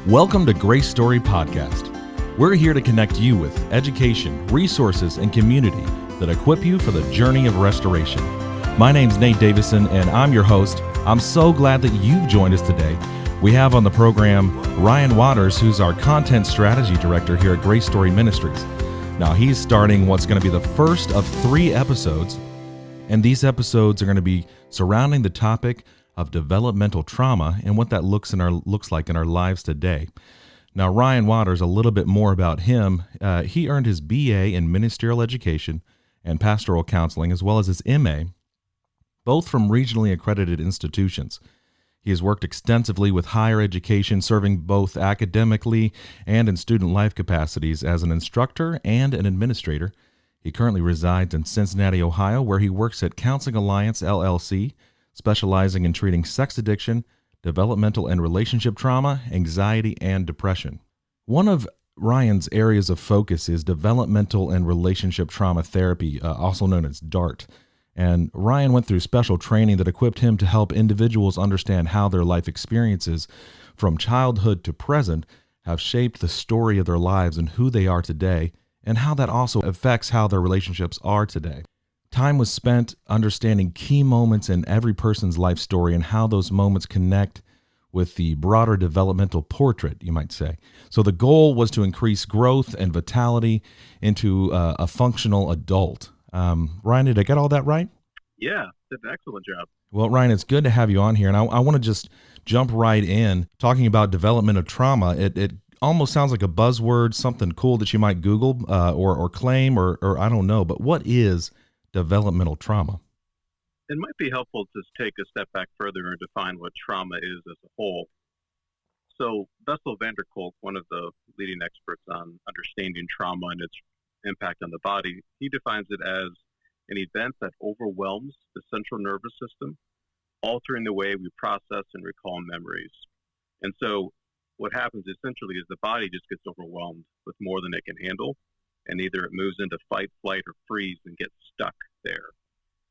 Welcome to GraceStory Podcast. We're here to connect you with education, resources, and community that equip you for the journey of restoration. My name's Nate Davison, and I'm your host. I'm so glad that you've joined us today. We have on the program Ryan Waters, who's our Content Strategy Director here at GraceStory Ministries. Now, he's starting what's going to be the first of 3 episodes, and these episodes are going to be surrounding the topic of developmental trauma and what that looks like in our lives today. Now, Ryan Waters, a little bit more about him. He earned his BA in Ministerial Education and Pastoral Counseling, as well as his MA, both from regionally accredited institutions. He has worked extensively with higher education, serving both academically and in student life capacities as an instructor and an administrator. He currently resides in Cincinnati, Ohio, where he works at Counseling Alliance, LLC, specializing in treating sex addiction, developmental and relationship trauma, anxiety, and depression. One of Ryan's areas of focus is developmental and relationship trauma therapy, also known as DART. And Ryan went through special training that equipped him to help individuals understand how their life experiences from childhood to present have shaped the story of their lives and who they are today, and how that also affects how their relationships are today. Time was spent understanding key moments in every person's life story and how those moments connect with the broader developmental portrait, you might say. So the goal was to increase growth and vitality into a functional adult. Ryan, did I get all that right? Yeah, did an excellent job. Well, Ryan, it's good to have you on here. And I want to just jump right in talking about developmental trauma. It almost sounds like a buzzword, something cool that you might Google or claim or I don't know. But what is developmental trauma? It might be helpful to take a step back further and define what trauma is as a whole. So Bessel van der Kolk, one of the leading experts on understanding trauma and its impact on the body, he defines it as an event that overwhelms the central nervous system, altering the way we process and recall memories. And so what happens essentially is the body just gets overwhelmed with more than it can handle, and either it moves into fight, flight, or freeze and gets stuck there.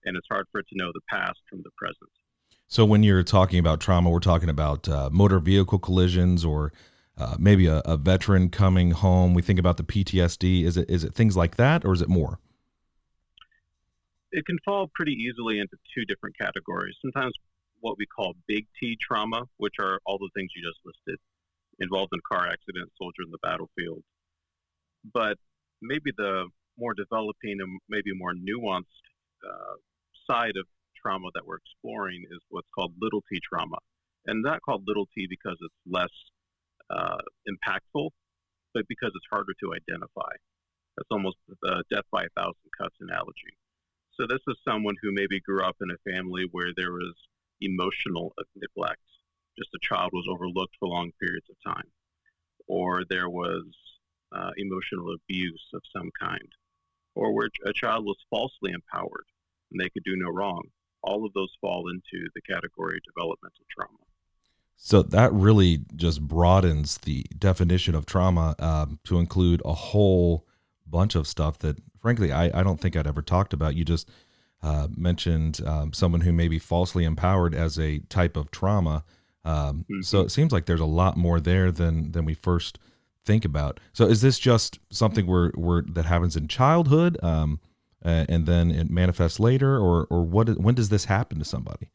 And it's hard for it to know the past from the present. So when you're talking about trauma, we're talking about motor vehicle collisions or maybe a veteran coming home. We think about the PTSD. Is it things like that, or is it more? It can fall pretty easily into 2 different categories. Sometimes what we call big T trauma, which are all the things you just listed, involved in car accident, soldier in the battlefield. But maybe the more developing and maybe more nuanced side of trauma that we're exploring is what's called little T trauma. And not called little T because it's less impactful, but because it's harder to identify. That's almost the death by 1,000 cuts analogy. So this is someone who maybe grew up in a family where there was emotional neglect. Just a child was overlooked for long periods of time. Or there was emotional abuse of some kind. Or where a child was falsely empowered and they could do no wrong. All of those fall into the category of developmental trauma. So that really just broadens the definition of trauma to include a whole bunch of stuff that, frankly, I don't think I'd ever talked about. You just mentioned someone who may be falsely empowered as a type of trauma. So it seems like there's a lot more there than we first think about. So is this just something that happens in childhood and then it manifests later, or when does this happen to somebody?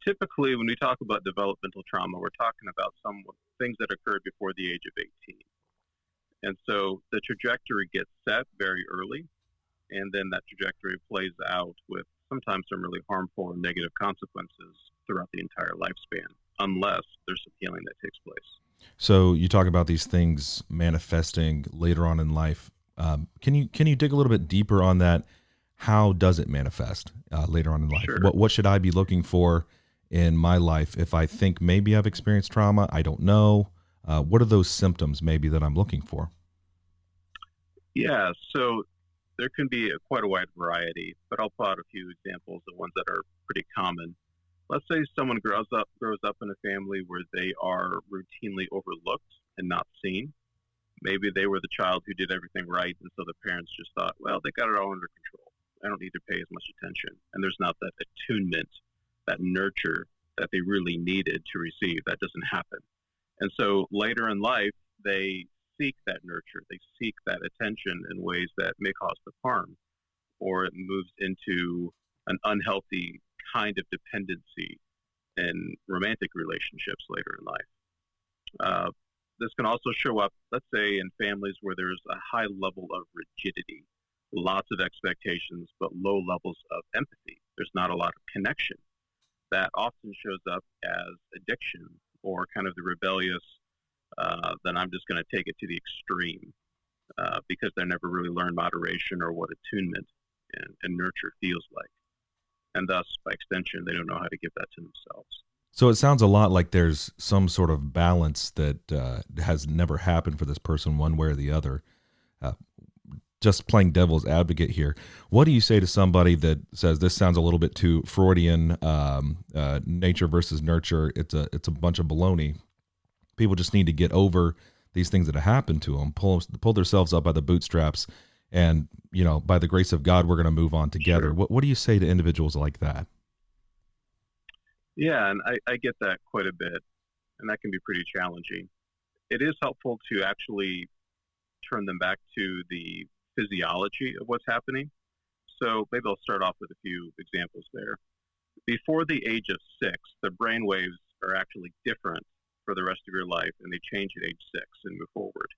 Typically, when we talk about developmental trauma, we're talking about some things that occurred before the age of 18. And so the trajectory gets set very early, and then that trajectory plays out with sometimes some really harmful or negative consequences throughout the entire lifespan, unless there's some healing that takes place. So you talk about these things manifesting later on in life. Can you dig a little bit deeper on that? How does it manifest later on in life? Sure. What should I be looking for in my life if I think maybe I've experienced trauma? I don't know. What are those symptoms maybe that I'm looking for? Yeah, so there can be quite a wide variety, but I'll pull out a few examples of ones that are pretty common. Let's say someone grows up in a family where they are routinely overlooked and not seen. Maybe they were the child who did everything right, and so the parents just thought, well, they got it all under control. I don't need to pay as much attention. And there's not that attunement, that nurture that they really needed to receive. That doesn't happen. And so later in life, they seek that nurture, they seek that attention in ways that may cause them harm, or it moves into an unhealthy kind of dependency in romantic relationships later in life. This can also show up, let's say, in families where there's a high level of rigidity, lots of expectations, but low levels of empathy. There's not a lot of connection. That often shows up as addiction or kind of the rebellious, then I'm just going to take it to the extreme because they never really learn moderation or what attunement and nurture feels like. And thus, by extension, they don't know how to give that to themselves. So it sounds a lot like there's some sort of balance that has never happened for this person one way or the other. Uh, just playing devil's advocate here, what do you say to somebody that says this sounds a little bit too Freudian, nature versus nurture? It's a bunch of baloney. People just need to get over these things that have happened to them, pull themselves up by the bootstraps, and by the grace of God, we're going to move on together. Sure. What do you say to individuals like that? Yeah, and I get that quite a bit, and that can be pretty challenging. It is helpful to actually turn them back to the physiology of what's happening. So maybe I'll start off with a few examples there. Before the age of 6, the brain waves are actually different for the rest of your life, and they change at age 6 and move forward.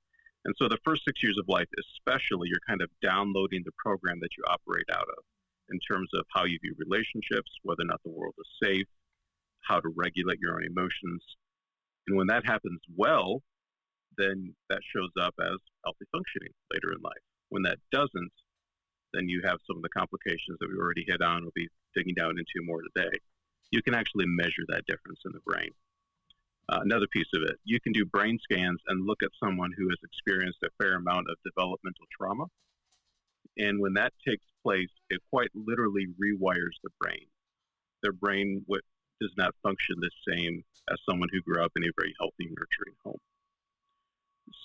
And so the first 6 years of life, especially, you're kind of downloading the program that you operate out of in terms of how you view relationships, whether or not the world is safe, how to regulate your own emotions. And when that happens well, then that shows up as healthy functioning later in life. When that doesn't, then you have some of the complications that we already hit on. We'll be digging down into more today. You can actually measure that difference in the brain. Another piece of it, you can do brain scans and look at someone who has experienced a fair amount of developmental trauma. And when that takes place, it quite literally rewires the brain. Their brain does not function the same as someone who grew up in a very healthy, nurturing home.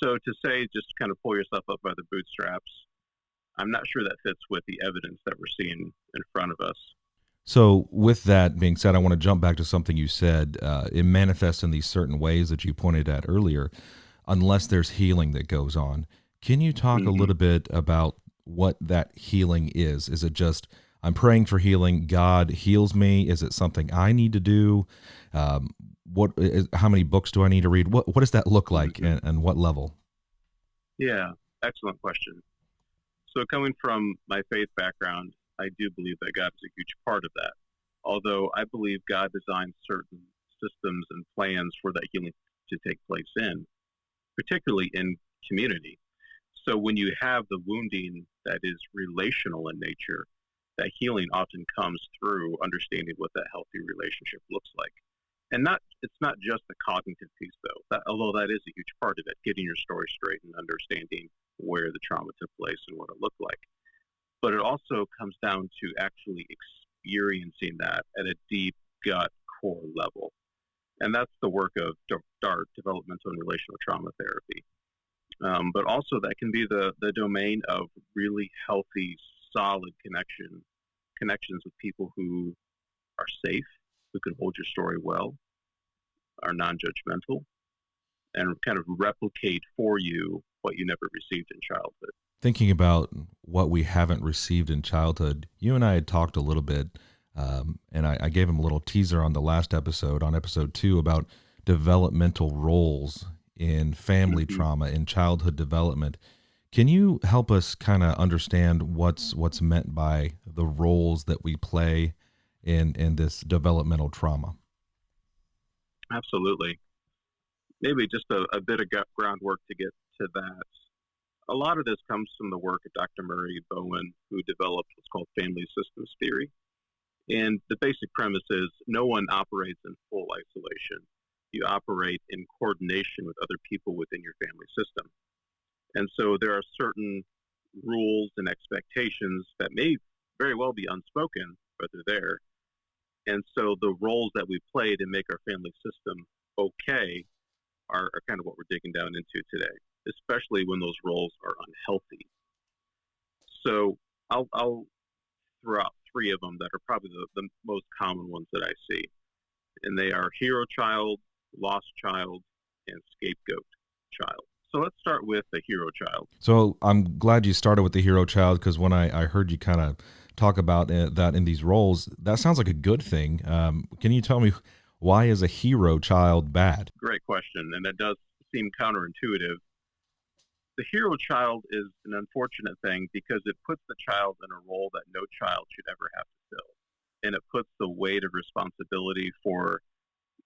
So to say, just kind of pull yourself up by the bootstraps, I'm not sure that fits with the evidence that we're seeing in front of us. So with that being said, I want to jump back to something you said. It manifests in these certain ways that you pointed at earlier, unless there's healing that goes on. Can you talk a little bit about what that healing is? Is it just, I'm praying for healing, God heals me? Is it something I need to do? How many books do I need to read? What does that look like, and what level? Yeah, excellent question. So coming from my faith background, I do believe that God is a huge part of that. Although I believe God designed certain systems and plans for that healing to take place in, particularly in community. So when you have the wounding that is relational in nature, that healing often comes through understanding what that healthy relationship looks like. And it's not just the cognitive piece, though, although that is a huge part of it, getting your story straight and understanding where the trauma took place and what it looked like. But it also comes down to actually experiencing that at a deep gut core level. And that's the work of DART, Developmental and Relational Trauma Therapy. But also that can be the domain of really healthy, solid connections with people who are safe, who can hold your story well, are non-judgmental, and kind of replicate for you what you never received in childhood. Thinking about what we haven't received in childhood, you and I had talked a little bit, and I gave him a little teaser on the last episode, on episode 2, about developmental roles in family trauma, in childhood development. Can you help us kind of understand what's meant by the roles that we play in this developmental trauma? Absolutely. Maybe just a bit of groundwork to get to that. A lot of this comes from the work of Dr. Murray Bowen, who developed what's called family systems theory. And the basic premise is no one operates in full isolation. You operate in coordination with other people within your family system. And so there are certain rules and expectations that may very well be unspoken, but they're there. And so the roles that we play to make our family system okay are kind of what we're digging down into today, especially when those roles are unhealthy. So I'll throw out 3 of them that are probably the most common ones that I see. And they are hero child, lost child, and scapegoat child. So let's start with the hero child. So I'm glad you started with the hero child, because when I heard you kind of talk about that in these roles, that sounds like a good thing. Can you tell me, why is a hero child bad? Great question, and that does seem counterintuitive. The hero child is an unfortunate thing because it puts the child in a role that no child should ever have to fill. And it puts the weight of responsibility for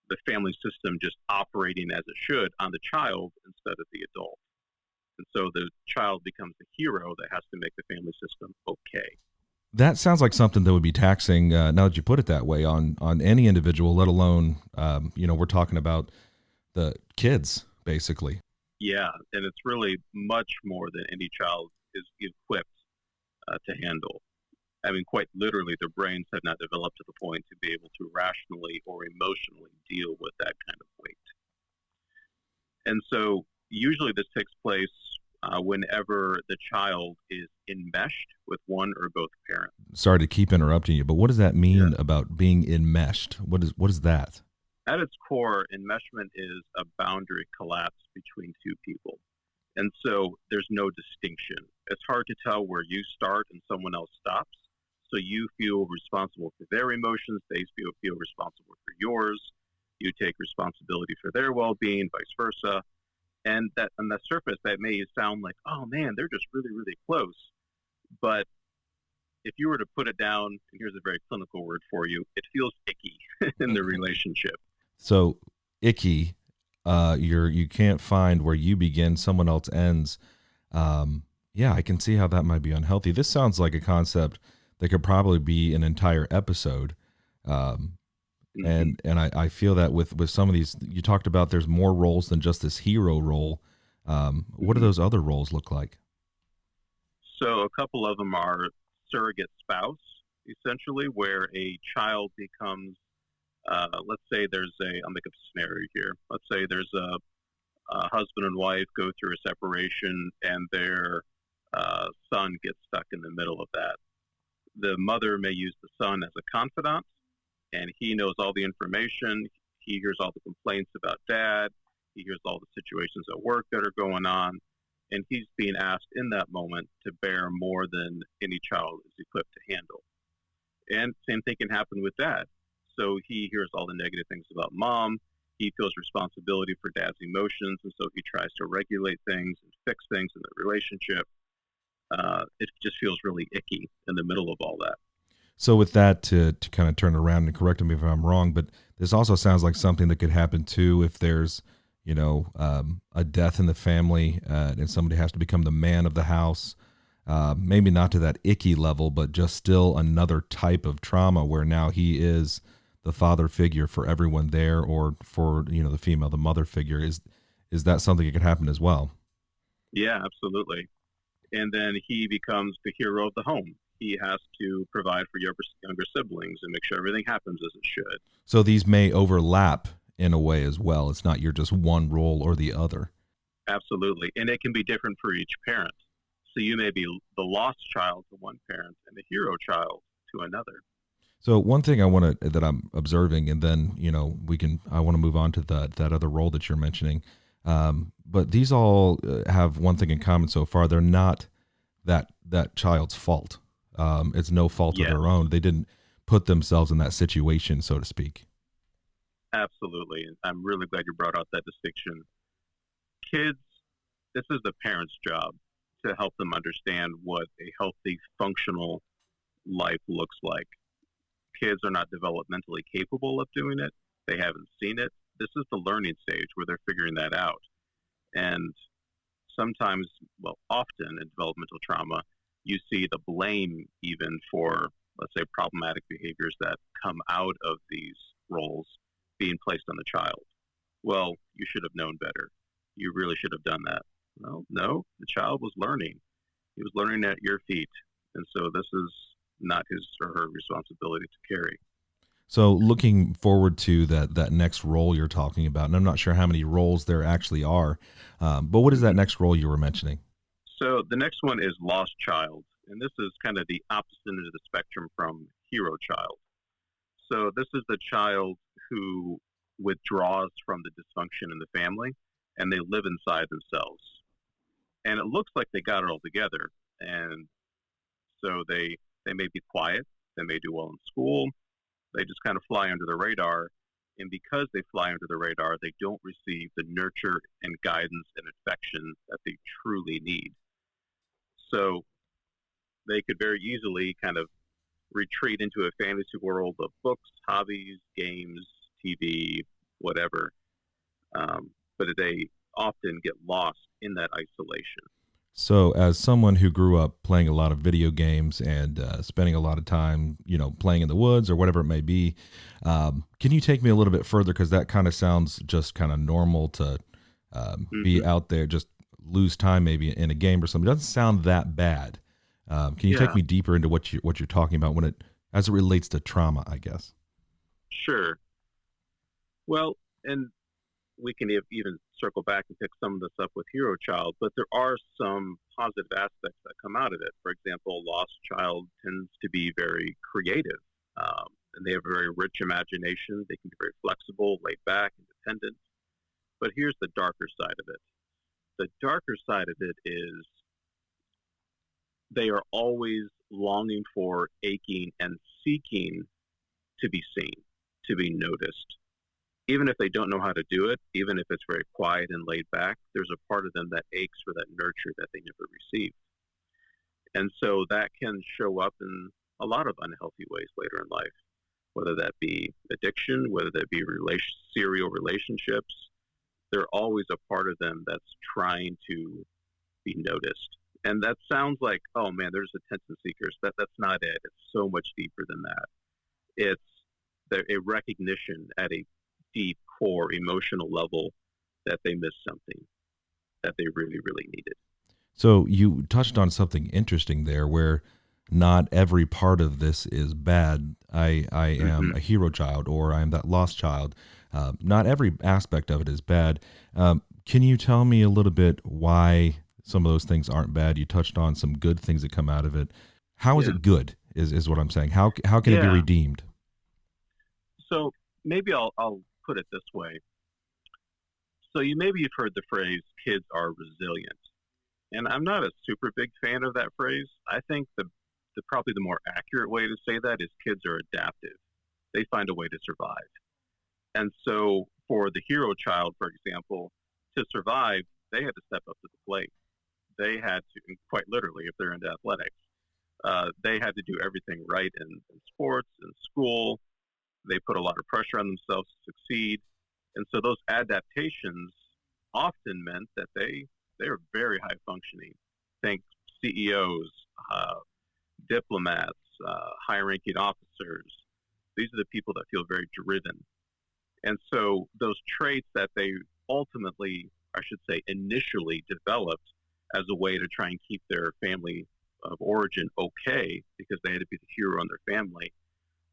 the family system just operating as it should on the child instead of the adult. And so the child becomes the hero that has to make the family system okay. That sounds like something that would be taxing, now that you put it that way, on any individual, let alone, we're talking about the kids, basically. Yeah, and it's really much more than any child is equipped to handle. I mean, quite literally, their brains have not developed to the point to be able to rationally or emotionally deal with that kind of weight. And so usually this takes place whenever the child is enmeshed with one or both parents. Sorry to keep interrupting you, but what does that mean about being enmeshed? What is that? At its core, enmeshment is a boundary collapse between two people. And so there's no distinction. It's hard to tell where you start and someone else stops. So you feel responsible for their emotions. They feel responsible for yours. You take responsibility for their well-being, vice versa. And that on the surface, that may sound like, oh man, they're just really, really close. But if you were to put it down, and here's a very clinical word for you, it feels icky in the relationship. So icky, you can't find where you begin, someone else ends. I can see how that might be unhealthy. This sounds like a concept that could probably be an entire episode. And I feel that with some of these, you talked about there's more roles than just this hero role. What do those other roles look like? So a couple of them are surrogate spouse, essentially, where a child becomes, let's say I'll make up a scenario here. Let's say there's a husband and wife go through a separation and their son gets stuck in the middle of that. The mother may use the son as a confidant, and he knows all the information. He hears all the complaints about dad. He hears all the situations at work that are going on. And he's being asked in that moment to bear more than any child is equipped to handle. And same thing can happen with dad. So he hears all the negative things about mom. He feels responsibility for dad's emotions, and so he tries to regulate things and fix things in the relationship. It just feels really icky in the middle of all that. So with that, to kind of turn around and correct me if I'm wrong, but this also sounds like something that could happen too if there's, a death in the family and somebody has to become the man of the house. Maybe not to that icky level, but just still another type of trauma where now he is the father figure for everyone there, or for, the female, the mother figure. Is that something that could happen as well? Yeah, absolutely. And then he becomes the hero of the home. He has to provide for younger siblings and make sure everything happens as it should. So these may overlap in a way as well. It's not you're just one role or the other. Absolutely. And it can be different for each parent. So you may be the lost child to one parent and the hero child to another. So one thing that I'm observing, and then, I want to move on to that other role that you're mentioning. But these all have one thing in common so far. They're not that child's fault. It's no fault of their own. They didn't put themselves in that situation, so to speak. Absolutely. And I'm really glad you brought out that distinction. Kids, this is the parent's job to help them understand what a healthy, functional life looks like. Kids are not developmentally capable of doing it. They haven't seen it. This is the learning stage where they're figuring that out. And sometimes, often in developmental trauma, you see the blame even for, let's say, problematic behaviors that come out of these roles being placed on the child. Well, you should have known better. You really should have done that. Well, no, the child was learning. He was learning at your feet. And so this is not his or her responsibility to carry. So looking forward to that next role you're talking about, and I'm not sure how many roles there actually are, but what is that next role you were mentioning? So the next one is lost child. And this is kind of the opposite end of the spectrum from hero child. So this is the child who withdraws from the dysfunction in the family and they live inside themselves. And it looks like they got it all together. And so they may be quiet, they may do well in school, they just kind of fly under the radar. And because they fly under the radar, they don't receive the nurture and guidance and affection that they truly need. So they could very easily kind of retreat into a fantasy world of books, hobbies, games, TV, whatever. But they often get lost in that isolation. So, as someone who grew up playing a lot of video games and spending a lot of time, playing in the woods or whatever it may be, can you take me a little bit further? Because that kind of sounds just kind of normal to be out there, just lose time maybe in a game or something. It doesn't sound that bad. Can you take me deeper into what you're talking about as it relates to trauma, I guess? Sure. Well, and we can even circle back and pick some of this up with Hero Child, but there are some positive aspects that come out of it. For example, a lost child tends to be very creative, and they have a very rich imagination. They can be very flexible, laid back, independent. But here's the darker side of it. The darker side of it is they are always longing for, aching, and seeking to be seen, to be noticed. Even if they don't know how to do it, even if it's very quiet and laid back, there's a part of them that aches for that nurture that they never received. And so that can show up in a lot of unhealthy ways later in life, whether that be addiction, whether that be serial relationships. There's always a part of them that's trying to be noticed. And that sounds like, oh man, there's attention seekers. That's not it. It's so much deeper than that. It's a recognition at a deep core emotional level that they missed something that they really, really needed. So you touched on something interesting there where not every part of this is bad. I am a hero child, or I am that lost child. Not every aspect of it is bad. Can you tell me a little bit why some of those things aren't bad? You touched on some good things that come out of it. How is it good is what I'm saying. How can it be redeemed? So maybe I'll put it this way. So maybe you've heard the phrase, kids are resilient. And I'm not a super big fan of that phrase. I think probably the more accurate way to say that is kids are adaptive. They find a way to survive. And so for the hero child, for example, to survive, they had to step up to the plate. They had to, quite literally, if they're into athletics, they had to do everything right in sports and school. They put a lot of pressure on themselves to succeed. And so those adaptations often meant that they are very high functioning. Think CEOs, diplomats, high-ranking officers. These are the people that feel very driven. And so those traits that they ultimately, I should say, initially developed as a way to try and keep their family of origin okay, because they had to be the hero in their family,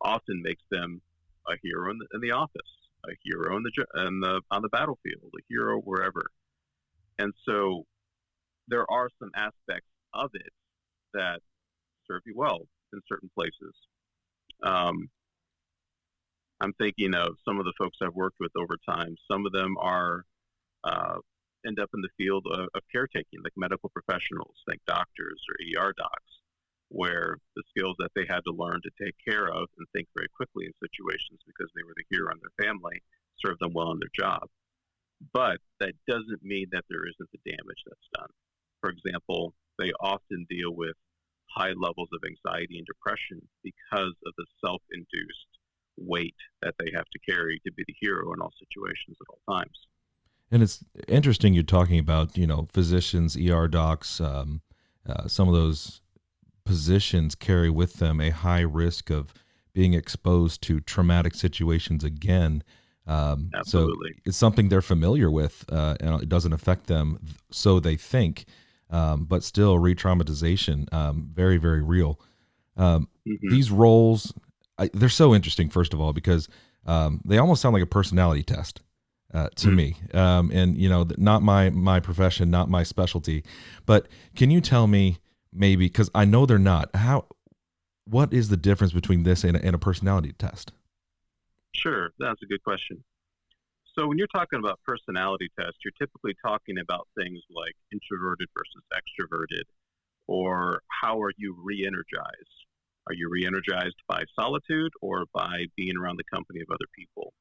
often makes them a hero in the office, a hero on the battlefield, a hero wherever. And so there are some aspects of it that serve you well in certain places. I'm thinking of some of the folks I've worked with over time. Some of them are end up in the field of caretaking, like medical professionals, like doctors or ER docs, where the skills that they had to learn to take care of and think very quickly in situations because they were the hero in their family served them well in their job. But that doesn't mean that there isn't the damage that's done. For example, they often deal with high levels of anxiety and depression because of the self-induced weight that they have to carry to be the hero in all situations at all times. And it's interesting you're talking about, physicians, ER docs, some of those positions carry with them a high risk of being exposed to traumatic situations again. Absolutely. So it's something they're familiar with, and it doesn't affect them, so they think, but still re-traumatization, very, very real. These roles, they're so interesting, first of all, because they almost sound like a personality test to me. And, not my profession, not my specialty, but can you tell me maybe, because I know they're not, what is the difference between this and a personality test? Sure, that's a good question. So when you're talking about personality tests, you're typically talking about things like introverted versus extroverted, or how are you re-energized? Are you re-energized by solitude or by being around the company of other people?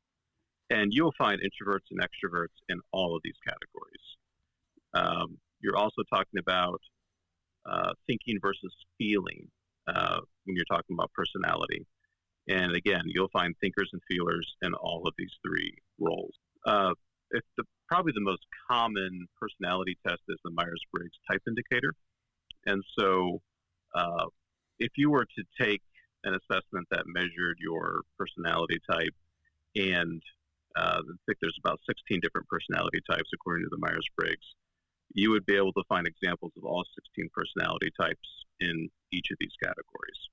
And you'll find introverts and extroverts in all of these categories. You're also talking about thinking versus feeling when you're talking about personality. And again, you'll find thinkers and feelers in all of these three roles. Probably the most common personality test is the Myers-Briggs type indicator. And so if you were to take an assessment that measured your personality type, and I think there's about 16 different personality types according to the Myers-Briggs, you would be able to find examples of all 16 personality types in each of these categories.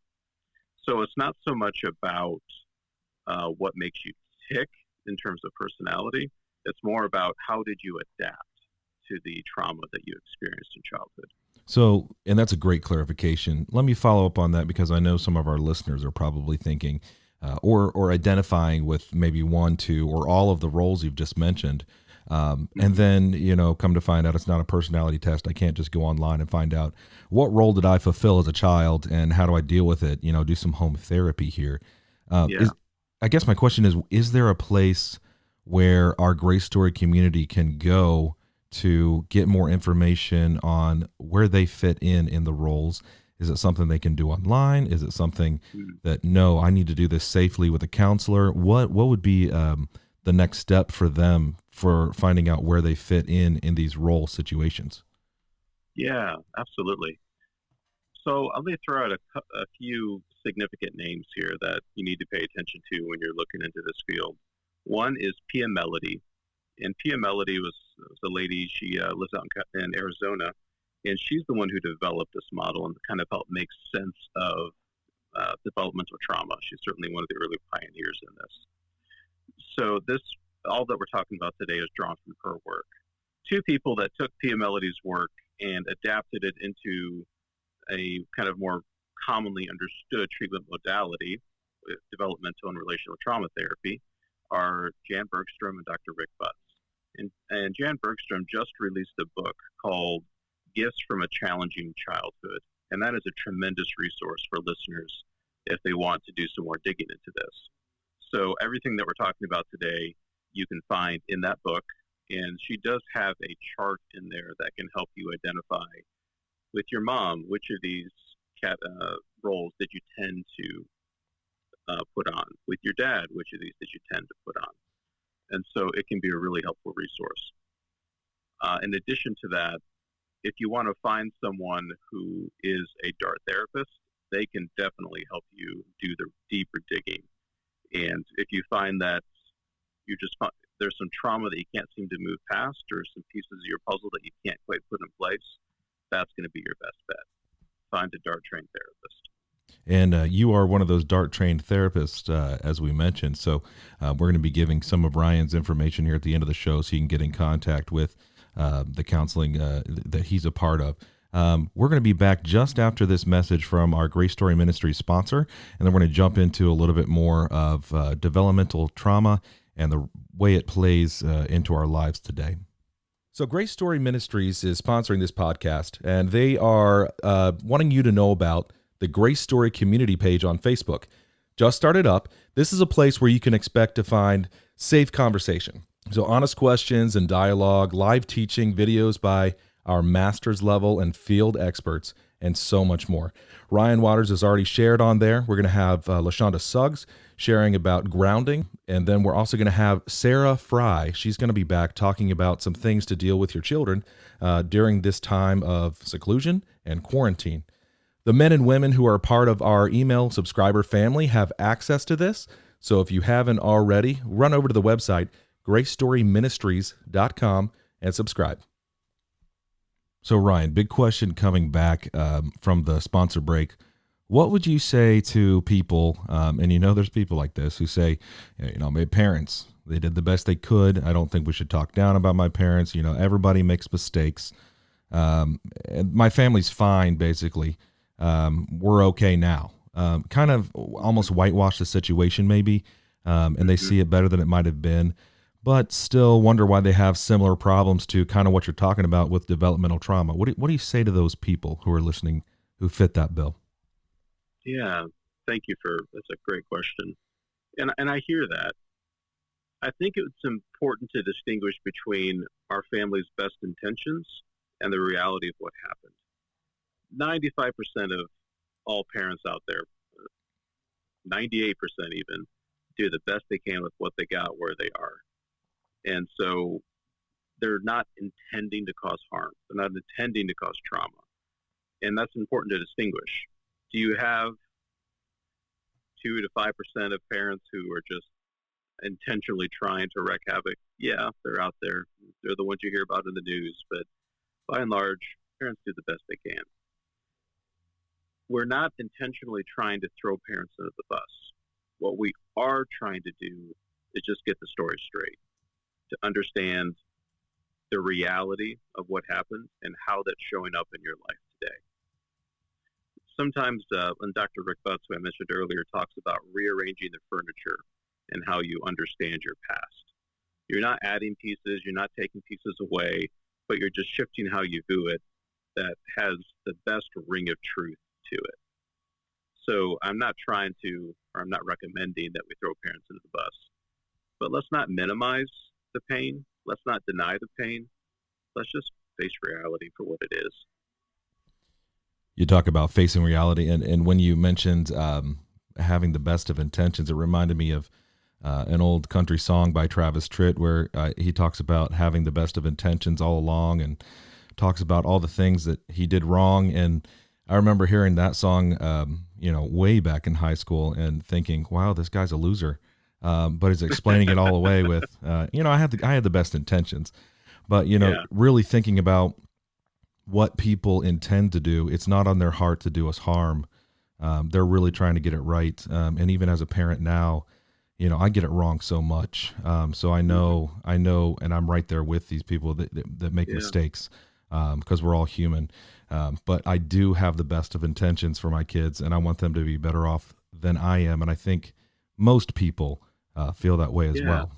So it's not so much about what makes you tick in terms of personality. It's more about how did you adapt to the trauma that you experienced in childhood. So, and that's a great clarification. Let me follow up on that because I know some of our listeners are probably thinking or identifying with maybe one, two, or all of the roles you've just mentioned. And then, come to find out it's not a personality test. I can't just go online and find out what role did I fulfill as a child and how do I deal with it, do some home therapy here. I guess my question is there a place where our GraceStory community can go to get more information on where they fit in the roles? Is it something they can do online? Is it something that, no, I need to do this safely with a counselor? What would be the next step for them for finding out where they fit in these role situations? Yeah, absolutely. So I'm going to throw out a few significant names here that you need to pay attention to when you're looking into this field. One is Pia Melody. And Pia Melody was a lady, she lives out in Arizona, and she's the one who developed this model and kind of helped make sense of developmental trauma. She's certainly one of the early pioneers in this. So all that we're talking about today is drawn from her work. Two people that took Pia Melody's work and adapted it into a kind of more commonly understood treatment modality, developmental and relational trauma therapy, are Jan Bergstrom and Dr. Rick Butts. And Jan Bergstrom just released a book called Gifts from a Challenging Childhood. And that is a tremendous resource for listeners if they want to do some more digging into this. So everything that we're talking about today, you can find in that book. And she does have a chart in there that can help you identify with your mom, which of these roles did you tend to put on? With your dad, which of these did you tend to put on? And so it can be a really helpful resource. In addition to that, if you want to find someone who is a DART therapist, they can definitely help you do the deeper digging. And if you find that there's some trauma that you can't seem to move past, or some pieces of your puzzle that you can't quite put in place, that's going to be your best bet. Find a DART trained therapist. And you are one of those DART trained therapists, as we mentioned. So we're going to be giving some of Ryan's information here at the end of the show so you can get in contact with the counseling that he's a part of. We're going to be back just after this message from our GraceStory Ministries sponsor, and then we're going to jump into a little bit more of developmental trauma and the way it plays into our lives today. So GraceStory Ministries is sponsoring this podcast, and they are wanting you to know about the GraceStory community page on Facebook. Just started up. This is a place where you can expect to find safe conversation. So honest questions and dialogue, live teaching, videos by our master's level and field experts, and so much more. Ryan Waters has already shared on there. We're going to have LaShonda Suggs sharing about grounding. And then we're also going to have Sarah Fry. She's going to be back talking about some things to deal with your children during this time of seclusion and quarantine. The men and women who are part of our email subscriber family have access to this. So if you haven't already, run over to the website, GraceStoryMinistries.com, and subscribe. So Ryan, big question coming back from the sponsor break. What would you say to people, and there's people like this who say, my parents, they did the best they could. I don't think we should talk down about my parents. Everybody makes mistakes. And my family's fine, basically. We're okay now. Kind of almost whitewash the situation maybe, and they see it better than it might have been. but still wonder why they have similar problems to kind of what you're talking about with developmental trauma. What do you say to those people who are listening who fit that bill? Yeah, thank you that's a great question. And I hear that. I think it's important to distinguish between our family's best intentions and the reality of what happened. 95% of all parents out there, 98% even, do the best they can with what they got where they are. And so they're not intending to cause harm. They're not intending to cause trauma. And that's important to distinguish. Do you have 2 to 5% of parents who are just intentionally trying to wreak havoc? Yeah, they're out there. They're the ones you hear about in the news. But by and large, parents do the best they can. We're not intentionally trying to throw parents under the bus. What we are trying to do is just get the story straight, to understand the reality of what happened and how that's showing up in your life today. Sometimes, when Dr. Rick Butts, who I mentioned earlier, talks about rearranging the furniture and how you understand your past. You're not adding pieces, you're not taking pieces away, but you're just shifting how you view it that has the best ring of truth to it. So I'm not I'm not recommending that we throw parents under the bus, but let's not minimize the pain. Let's not deny the pain. Let's just face reality for what it is. You talk about facing reality, and when you mentioned having the best of intentions, it reminded me of an old country song by Travis Tritt where he talks about having the best of intentions all along and talks about all the things that he did wrong. And I remember hearing that song, way back in high school and thinking, wow, this guy's a loser. But he's explaining it all away with, I had the best intentions, but, really thinking about what people intend to do. It's not on their heart to do us harm. They're really trying to get it right. And even as a parent now, I get it wrong so much. So I know, and I'm right there with these people that make mistakes, because we're all human. But I do have the best of intentions for my kids, and I want them to be better off than I am. And I think most people feel that way as well.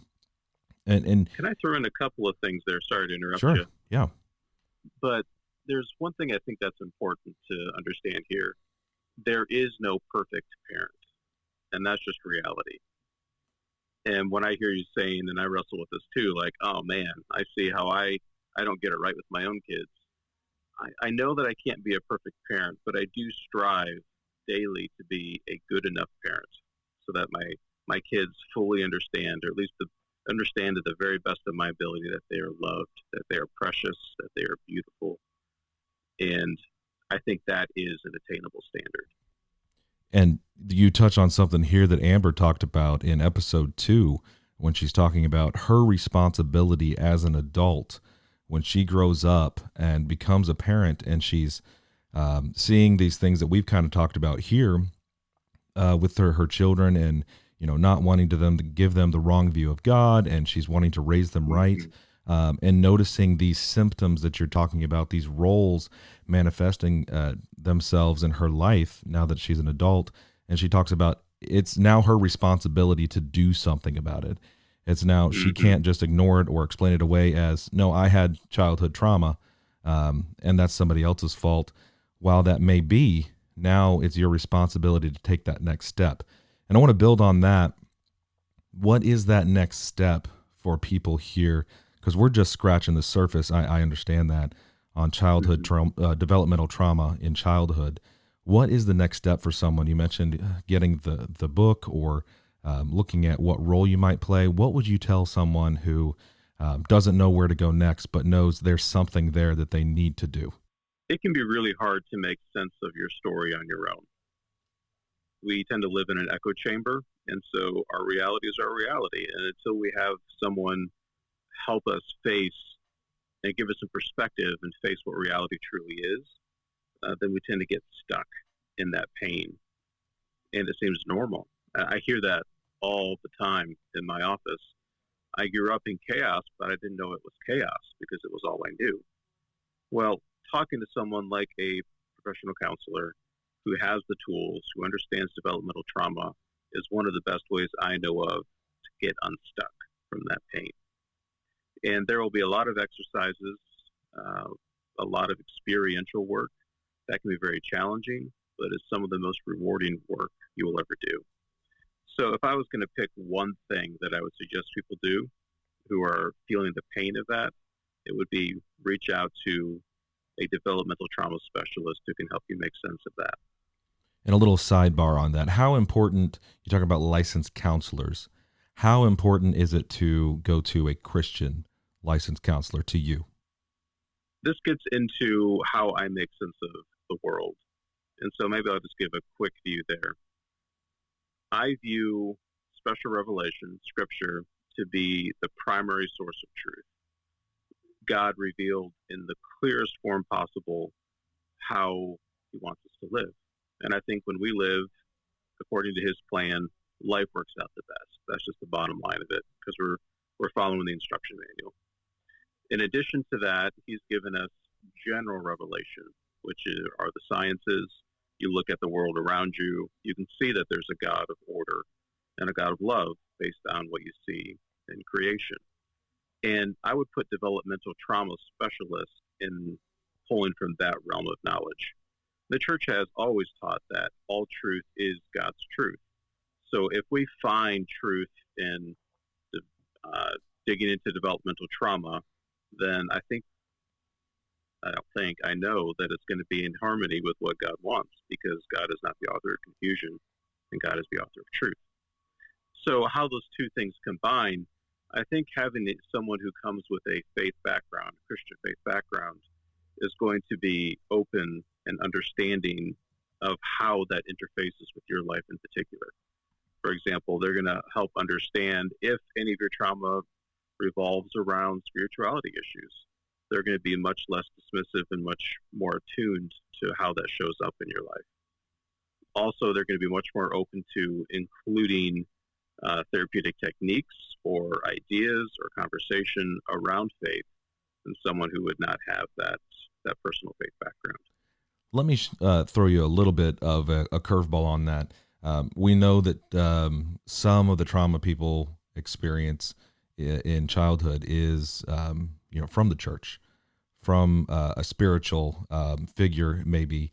And can I throw in a couple of things there? Sorry to interrupt you. Sure. Yeah. But there's one thing I think that's important to understand here. There is no perfect parent, and that's just reality. And when I hear you saying, and I wrestle with this too, like, oh man, I see how I don't get it right with my own kids. I know that I can't be a perfect parent, but I do strive daily to be a good enough parent so that my kids fully understand, or at least understand to the very best of my ability, that they are loved, that they are precious, that they are beautiful. And I think that is an attainable standard. And you touch on something here that Amber talked about in episode 2, when she's talking about her responsibility as an adult when she grows up and becomes a parent, and she's seeing these things that we've kind of talked about here with her children, and not wanting to give them the wrong view of God, and she's wanting to raise them right, and noticing these symptoms that you're talking about, these roles manifesting themselves in her life now that she's an adult. And she talks about it's now her responsibility to do something about it. It's now she can't just ignore it or explain it away as, no, I had childhood trauma, and that's somebody else's fault. While that may be, now it's your responsibility to take that next step. And I want to build on that. What is that next step for people here? Because we're just scratching the surface. I understand that on childhood developmental trauma in childhood. What is the next step for someone? You mentioned getting the book or looking at what role you might play. What would you tell someone who doesn't know where to go next, but knows there's something there that they need to do? It can be really hard to make sense of your story on your own. We tend to live in an echo chamber, and so our reality is our reality. And until we have someone help us face and give us some perspective and face what reality truly is, then we tend to get stuck in that pain. And it seems normal. I hear that all the time in my office. I grew up in chaos, but I didn't know it was chaos because it was all I knew. Well, talking to someone like a professional counselor who has the tools, who understands developmental trauma, is one of the best ways I know of to get unstuck from that pain. And there will be a lot of exercises, a lot of experiential work that can be very challenging, but is some of the most rewarding work you will ever do. So if I was going to pick one thing that I would suggest people do who are feeling the pain of that, it would be reach out to a developmental trauma specialist who can help you make sense of that. And a little sidebar on that. How important, you talk about licensed counselors, how important is it to go to a Christian licensed counselor to you? This gets into how I make sense of the world. And so maybe I'll just give a quick view there. I view special revelation, scripture, to be the primary source of truth. God revealed in the clearest form possible how he wants us to live. And I think when we live according to his plan, life works out the best. That's just the bottom line of it, because we're following the instruction manual. In addition to that, he's given us general revelation, which are the sciences. You look at the world around you, you can see that there's a God of order and a God of love based on what you see in creation. And I would put developmental trauma specialists in pulling from that realm of knowledge. The church has always taught that all truth is God's truth. So if we find truth in digging into developmental trauma, then I know that it's going to be in harmony with what God wants, because God is not the author of confusion and God is the author of truth. So how those two things combine, I think having someone who comes with a faith background, Christian faith background, is going to be open and understanding of how that interfaces with your life in particular. For example, they're going to help understand if any of your trauma revolves around spirituality issues. They're going to be much less dismissive and much more attuned to how that shows up in your life. Also, they're going to be much more open to including therapeutic techniques or ideas or conversation around faith than someone who would not have that personal faith background. Let me throw you a little bit of a curveball on that. We know that some of the trauma people experience in childhood is, from the church, from a spiritual figure, maybe.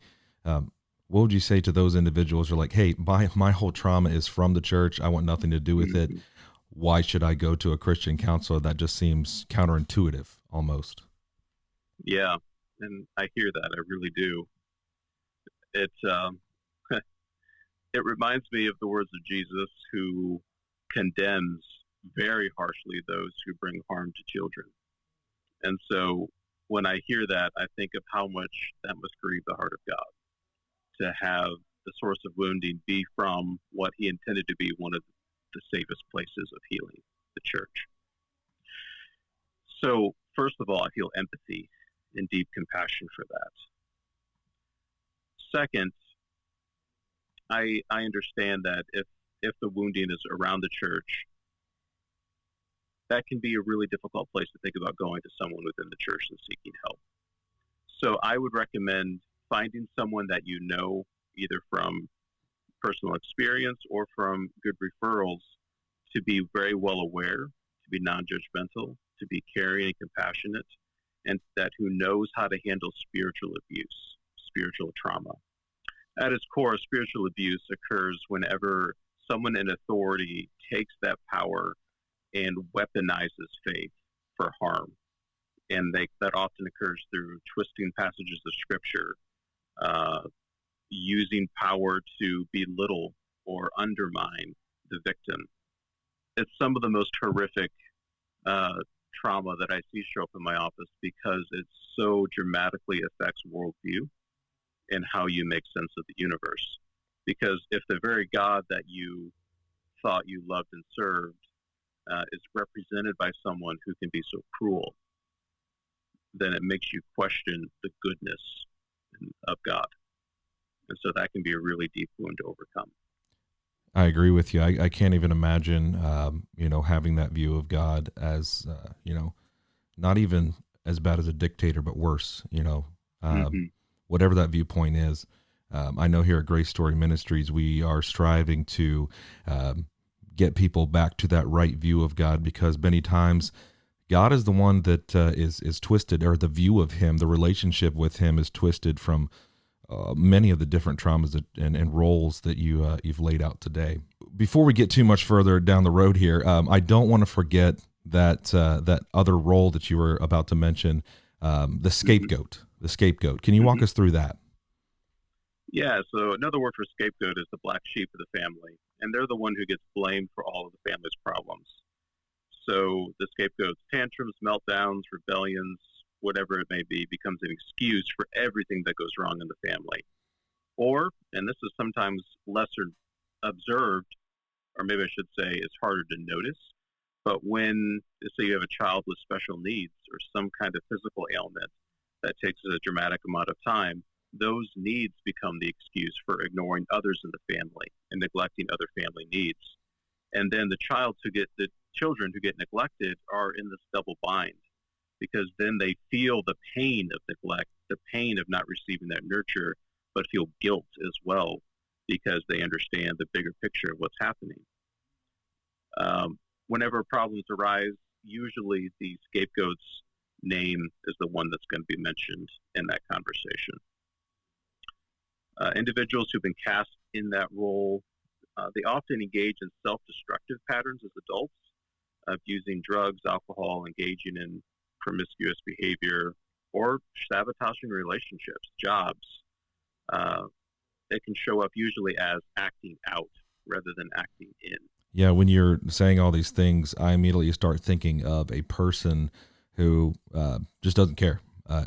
What would you say to those individuals who are like, hey, my whole trauma is from the church. I want nothing to do with it. Why should I go to a Christian counselor? That just seems counterintuitive almost. Yeah, and I hear that. I really do. It reminds me of the words of Jesus, who condemns very harshly those who bring harm to children. And so when I hear that, I think of how much that must grieve the heart of God, to have the source of wounding be from what he intended to be one of the safest places of healing, the church. So first of all, I feel empathy and deep compassion for that. Second, I understand that if the wounding is around the church, that can be a really difficult place to think about going to someone within the church and seeking help. So I would recommend finding someone that you know, either from personal experience or from good referrals, to be very well aware, to be non-judgmental, to be caring and compassionate, and that who knows how to handle spiritual abuse, spiritual trauma. At its core, spiritual abuse occurs whenever someone in authority takes that power and weaponizes faith for harm. And that often occurs through twisting passages of Scripture, using power to belittle or undermine the victim. It's some of the most horrific trauma that I see show up in my office, because it so dramatically affects worldview and how you make sense of the universe. Because if the very God that you thought you loved and served is represented by someone who can be so cruel, then it makes you question the goodness of God. And so that can be a really deep wound to overcome. I agree with you. I can't even imagine, having that view of God as, not even as bad as a dictator, but worse, whatever that viewpoint is. I know here at GraceStory Ministries, we are striving to get people back to that right view of God, because many times God is the one that is twisted, or the view of him, the relationship with him is twisted from many of the different traumas and roles that you've laid out today. Before we get too much further down the road here, I don't want to forget that other role that you were about to mention, the scapegoat. Mm-hmm. The scapegoat. Can you walk us through that? Yeah. So another word for scapegoat is the black sheep of the family, and they're the one who gets blamed for all of the family's problems. So the scapegoat's tantrums, meltdowns, rebellions, whatever it may be, becomes an excuse for everything that goes wrong in the family. Or, and this is sometimes lesser observed, or maybe I should say it's harder to notice, but when, say, you have a child with special needs or some kind of physical ailment that takes a dramatic amount of time, those needs become the excuse for ignoring others in the family and neglecting other family needs. And then the children who get neglected are in this double bind, because then they feel the pain of neglect, the pain of not receiving that nurture, but feel guilt as well because they understand the bigger picture of what's happening. Whenever problems arise, usually the scapegoat's name is the one that's going to be mentioned in that conversation. Individuals who've been cast in that role, they often engage in self-destructive patterns as adults, abusing drugs, alcohol, engaging in promiscuous behavior, or sabotaging relationships, jobs. It can show up usually as acting out rather than acting in. Yeah, when you're saying all these things, I immediately start thinking of a person who just doesn't care,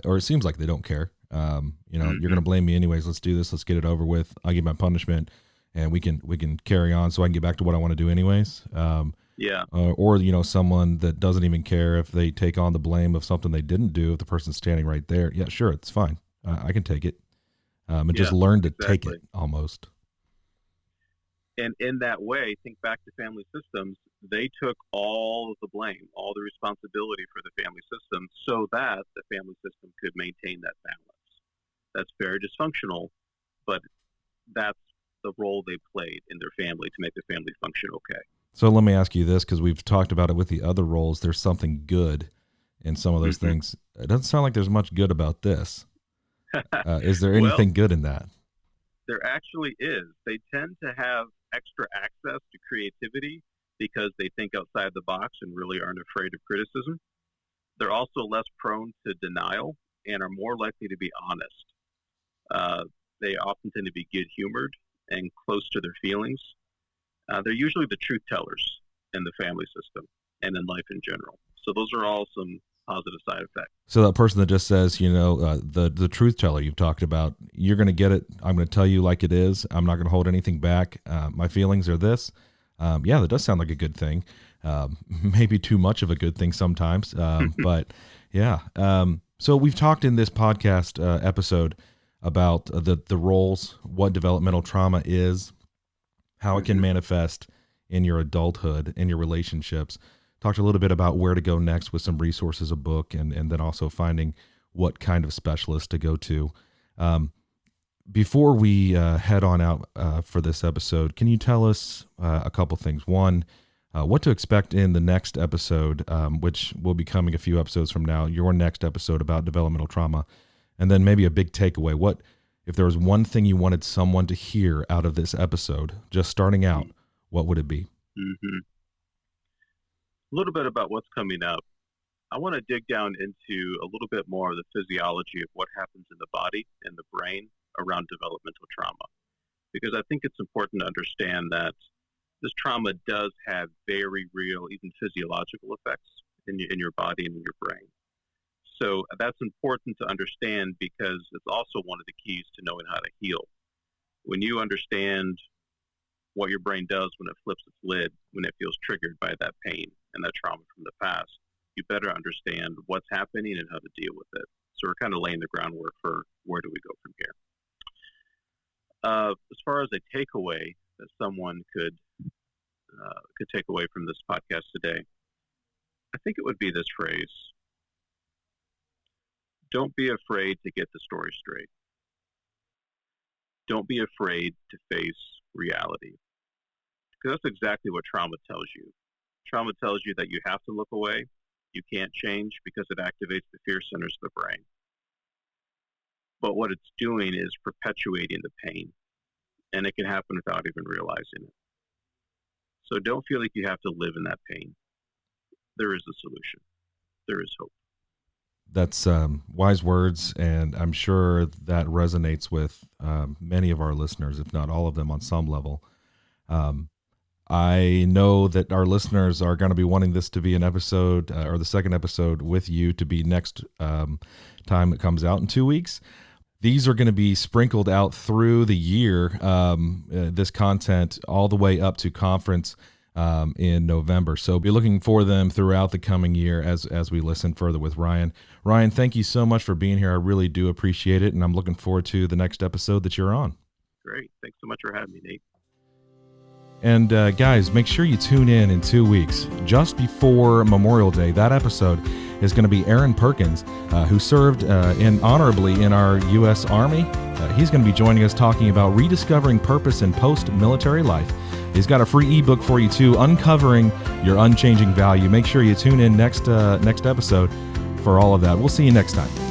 or it seems like they don't care. You're going to blame me anyways. Let's do this. Let's get it over with. I'll get my punishment, and we can carry on, so I can get back to what I want to do anyways. Or someone that doesn't even care if they take on the blame of something they didn't do. If the person's standing right there, yeah, sure, it's fine. I can take it, and just learn to take it almost. And in that way, think back to family systems. They took all of the blame, all the responsibility for the family system, so that the family system could maintain that balance. That's very dysfunctional, but that's the role they played in their family to make the family function okay. So let me ask you this, because we've talked about it with the other roles. There's something good in some of those things. It doesn't sound like there's much good about this. Is there anything good in that? There actually is. They tend to have extra access to creativity because they think outside the box and really aren't afraid of criticism. They're also less prone to denial and are more likely to be honest. They often tend to be good-humored and close to their feelings. They're usually the truth tellers in the family system and in life in general. So those are all some positive side effects. So that person that just says, the truth teller you've talked about, you're going to get it. I'm going to tell you like it is. I'm not going to hold anything back. My feelings are this. That does sound like a good thing. Maybe too much of a good thing sometimes. But yeah. So we've talked in this podcast episode about the roles, what developmental trauma is, how it can manifest in your adulthood, in your relationships. Talked a little bit about where to go next with some resources, a book, and then also finding what kind of specialist to go to. Before we head on out for this episode, can you tell us a couple things? One, what to expect in the next episode, which will be coming a few episodes from now, your next episode about developmental trauma, and then maybe a big takeaway. What, if there was one thing you wanted someone to hear out of this episode, just starting out, what would it be? A little bit about what's coming up. I want to dig down into a little bit more of the physiology of what happens in the body and the brain around developmental trauma, because I think it's important to understand that this trauma does have very real, even physiological effects in your body and in your brain. So that's important to understand because it's also one of the keys to knowing how to heal. When you understand what your brain does when it flips its lid, when it feels triggered by that pain and that trauma from the past, you better understand what's happening and how to deal with it. So we're kind of laying the groundwork for where do we go from here. As far as a takeaway that someone could take away from this podcast today, I think it would be this phrase: don't be afraid to get the story straight. Don't be afraid to face reality. Because that's exactly what trauma tells you. Trauma tells you that you have to look away, You can't change because it activates the fear centers of the brain. But what it's doing is perpetuating the pain, and it can happen without even realizing it. So don't feel like you have to live in that pain. There is a solution. There is hope. That's wise words, and I'm sure that resonates with many of our listeners, if not all of them on some level. I know that our listeners are going to be wanting this to be an episode or the second episode with you to be next time it comes out in 2 weeks. These are going to be sprinkled out through the year, this content all the way up to conference in November. So be looking for them throughout the coming year as we listen further with Ryan. Ryan, thank you so much for being here. I really do appreciate it, and I'm looking forward to the next episode that you're on. Great. Thanks so much for having me, Nate. And guys, make sure you tune in 2 weeks, just before Memorial Day. That episode is going to be Aaron Perkins, who served honorably in our U.S. Army. He's going to be joining us talking about rediscovering purpose in post-military life. He's got a free ebook for you too, Uncovering Your Unchanging Value. Make sure you tune in next episode for all of that. We'll see you next time.